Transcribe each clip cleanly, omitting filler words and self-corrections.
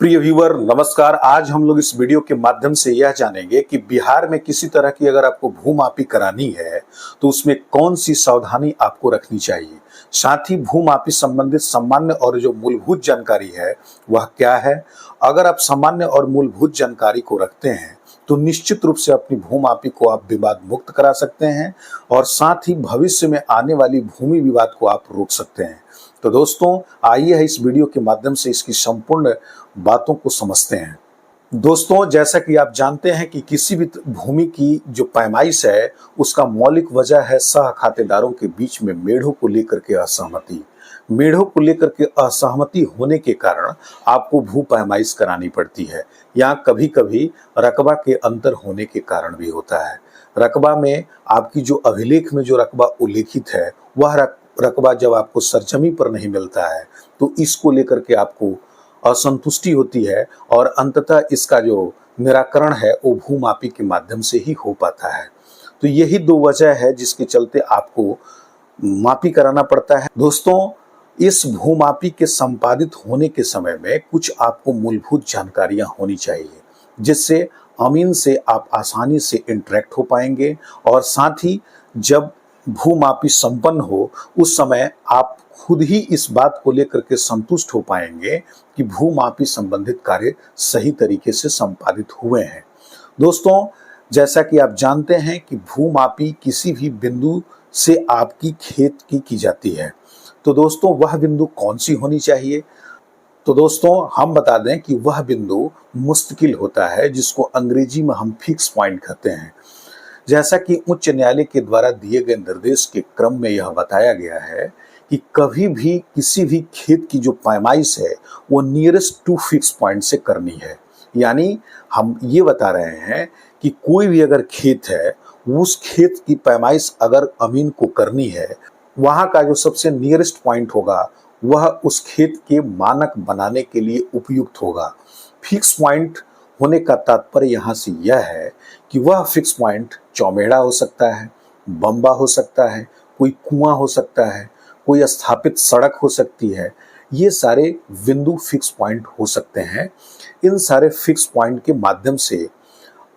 प्रिय व्यूअर नमस्कार। आज हम लोग इस वीडियो के माध्यम से यह जानेंगे कि बिहार में किसी तरह की अगर आपको भूमापी करानी है तो उसमें कौन सी सावधानी आपको रखनी चाहिए। साथ ही भूमापी संबंधित सामान्य और जो मूलभूत जानकारी है वह क्या है। अगर आप सामान्य और मूलभूत जानकारी को रखते हैं तो निश्चित रूप से अपनी भूमापी को आप विवाद मुक्त करा सकते हैं और साथ ही भविष्य में आने वाली भूमि विवाद को आप रोक सकते हैं। तो दोस्तों आइए इस वीडियो के माध्यम से इसकी संपूर्ण बातों को समझते हैं। दोस्तों जैसा कि आप जानते हैं कि किसी भी भूमि की जो पैमाइश है उसका मौलिक वजह है सह खातेदारों के बीच में मेढ़ों को लेकर के असहमति। मेढ़ों को लेकर के असहमति होने के कारण आपको भू पैमाइश करानी पड़ती है। यहाँ कभी कभी रकबा के अंतर होने के कारण भी होता है। रकबा में आपकी जो अभिलेख में जो रकबा उल्लेखित है वह रकबा जब आपको सरजमी पर नहीं मिलता है तो इसको लेकर के आपको असंतुष्टि होती है और अंततः इसका जो निराकरण है वो भूमापी के माध्यम से ही हो पाता है। तो यही दो वजह है जिसके चलते आपको मापी कराना पड़ता है। दोस्तों इस भूमापी के संपादित होने के समय में कुछ आपको मूलभूत जानकारियां होनी चाहिए जिससे अमीन से आप आसानी से इंटरेक्ट हो पाएंगे और साथ ही जब भूमापी संपन्न हो उस समय आप खुद ही इस बात को लेकर के संतुष्ट हो पाएंगे कि भूमापी संबंधित कार्य सही तरीके से संपादित हुए हैं। दोस्तों जैसा कि आप जानते हैं कि भूमापी किसी भी बिंदु से आपकी खेत की जाती है। तो दोस्तों वह बिंदु कौन सी होनी चाहिए। तो दोस्तों हम बता दें कि वह बिंदु मुस्तकिल होता है जिसको अंग्रेजी में हम फिक्स पॉइंट कहते हैं। जैसा कि उच्च न्यायालय के द्वारा दिए गए निर्देश के क्रम में यह बताया गया है कि कभी भी किसी भी खेत की जो पैमाइश है वो नियरेस्ट टू फिक्स पॉइंट से करनी है। यानी हम ये बता रहे हैं कि कोई भी अगर खेत है उस खेत की पैमाइश अगर अमीन को करनी है वहाँ का जो सबसे नियरेस्ट पॉइंट होगा वह उस खेत के मानक बनाने के लिए उपयुक्त होगा। फिक्स पॉइंट होने का तात्पर्य यहाँ से यह है कि वह फिक्स पॉइंट चौमेड़ा हो सकता है, बम्बा हो सकता है, कोई कुआं हो सकता है, कोई स्थापित सड़क हो सकती है। ये सारे बिंदु फिक्स पॉइंट हो सकते हैं। इन सारे फिक्स पॉइंट के माध्यम से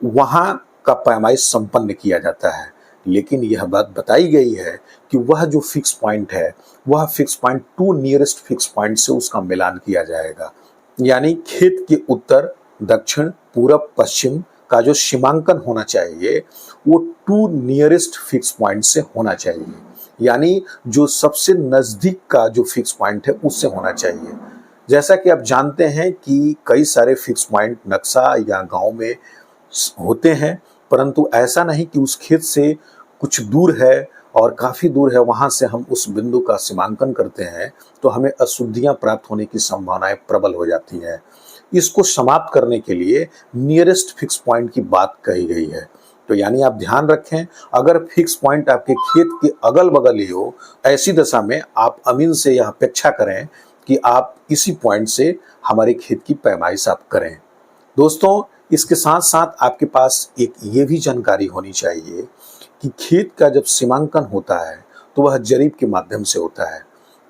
वहाँ का पैमाइश संपन्न किया जाता है। लेकिन यह बात बताई गई है कि वह जो फिक्स पॉइंट है वह fix point two nearest fix point से उसका मिलान किया जाएगा। यानी खेत के उत्तर दक्षिण पूरब पश्चिम का जो सीमांकन होना चाहिए वो टू नियरेस्ट फिक्स पॉइंट से होना चाहिए। यानी जो सबसे नजदीक का जो फिक्स पॉइंट है उससे होना चाहिए। जैसा कि आप जानते हैं कि कई सारे फिक्स पॉइंट नक्शा या गांव में होते हैं परंतु ऐसा नहीं कि उस खेत से कुछ दूर है और काफी दूर है वहां से हम उस बिंदु का सीमांकन करते हैं तो हमें अशुद्धियां प्राप्त होने की संभावनाएं प्रबल हो जाती हैं। इसको समाप्त करने के लिए नियरेस्ट फिक्स पॉइंट की बात कही गई है। तो यानी आप ध्यान रखें अगर फिक्स पॉइंट आपके खेत के अगल बगल ही हो ऐसी दशा में आप अमीन से यह अपेक्षा करें कि आप इसी पॉइंट से हमारे खेत की पैमाइश आप करें। दोस्तों इसके साथ साथ आपके पास एक ये भी जानकारी होनी चाहिए कि खेत का जब सीमांकन होता है तो वह जरीब के माध्यम से होता है।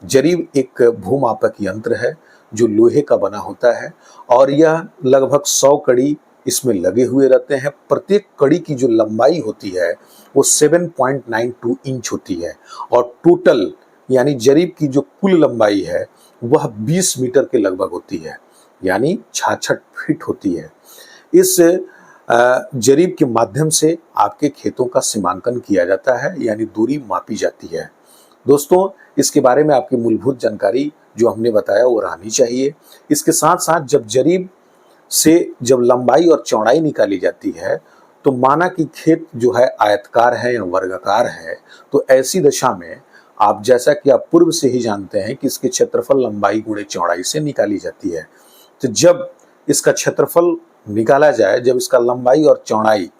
जरीब एक भूमापक यंत्र है जो लोहे का बना होता है और यह लगभग 100 कड़ी इसमें लगे हुए रहते हैं। प्रत्येक कड़ी की जो लंबाई होती है वो 7.92 इंच होती है और टोटल यानी जरीब की जो कुल लंबाई है वह 20 मीटर के लगभग होती है यानी 66 फीट होती है। इस जरीब के माध्यम से आपके खेतों का सीमांकन किया जाता है यानी दूरी मापी जाती है। दोस्तों इसके बारे में आपकी मूलभूत जानकारी जो हमने बताया वो रहनी चाहिए। इसके साथ साथ जब जरीब से जब लंबाई और चौड़ाई निकाली जाती है तो माना कि खेत जो है आयताकार है या वर्गाकार है तो ऐसी दशा में आप जैसा कि आप पूर्व से ही जानते हैं कि इसके क्षेत्रफल लंबाई गुणे चौड़ाई से निकाली जाती है। तो जब इसका क्षेत्रफल निकाला जाए जब इसका लंबाई और चौड़ाई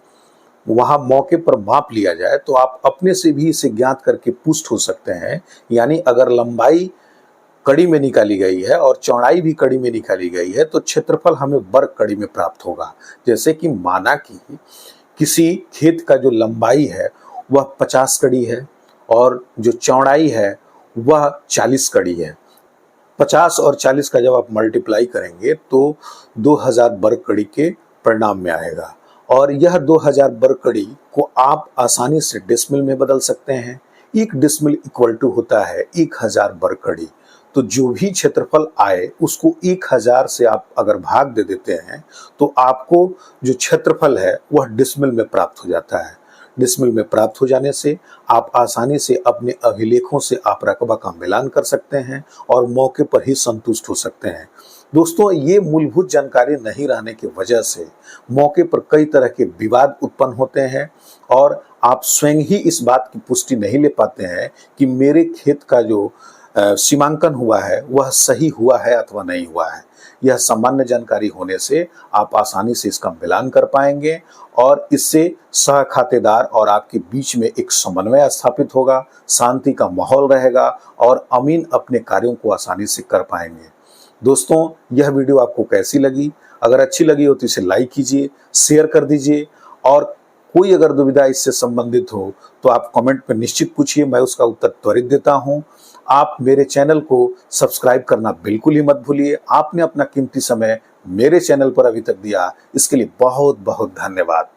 वहां मौके पर माप लिया जाए तो आप अपने से भी इसे ज्ञात करके पुष्ट हो सकते हैं। यानी अगर लंबाई कड़ी में निकाली गई है और चौड़ाई भी कड़ी में निकाली गई है तो क्षेत्रफल हमें वर्ग कड़ी में प्राप्त होगा। जैसे कि माना कि किसी खेत का जो लंबाई है वह 50 कड़ी है और जो चौड़ाई है वह 40 कड़ी है 50 और 40 का जब आप मल्टीप्लाई करेंगे तो 2000 वर्ग कड़ी के परिणाम में आएगा। और यह 2000 वर्ग कड़ी को आप आसानी से डेसिमल में बदल सकते हैं। 1 डेसिमल इक्वल टू होता है 1000 वर्ग कड़ी। तो जो भी क्षेत्रफल आए उसको 1000 से आप अगर भाग दे देते हैं तो आपको जो क्षेत्रफल है वह डेसिमल में प्राप्त हो जाता है। डेसिमल में प्राप्त हो जाने से आप आसानी से अपने अभिलेखों से आप रकबा का मिलान कर सकते हैं और मौके पर ही संतुष्ट हो सकते हैं। दोस्तों, ये मूलभूत जानकारी नहीं रहने की वजह से मौके पर कई तरह के विवाद उत्पन्न होते हैं और आप स्वयं ही इस बात की पुष्टि नहीं ले पाते हैं कि मेरे खेत का जो सीमांकन हुआ है वह सही हुआ है अथवा नहीं हुआ है। यह सामान्य जानकारी होने से आप आसानी से इसका मिलान कर पाएंगे और इससे सह खातेदार और आपके बीच में एक समन्वय स्थापित होगा, शांति का माहौल रहेगा और अमीन अपने कार्यों को आसानी से कर पाएंगे। दोस्तों, यह वीडियो आपको कैसी लगी? अगर अच्छी लगी हो तो इसे लाइक कीजिए, शेयर कर दीजिए और कोई अगर दुविधा इससे संबंधित हो तो आप कमेंट में निश्चित पूछिए, मैं उसका उत्तर त्वरित देता हूं। आप मेरे चैनल को सब्सक्राइब करना बिल्कुल ही मत भूलिए। आपने अपना कीमती समय मेरे चैनल पर अभी तक दिया, इसके लिए बहुत बहुत धन्यवाद।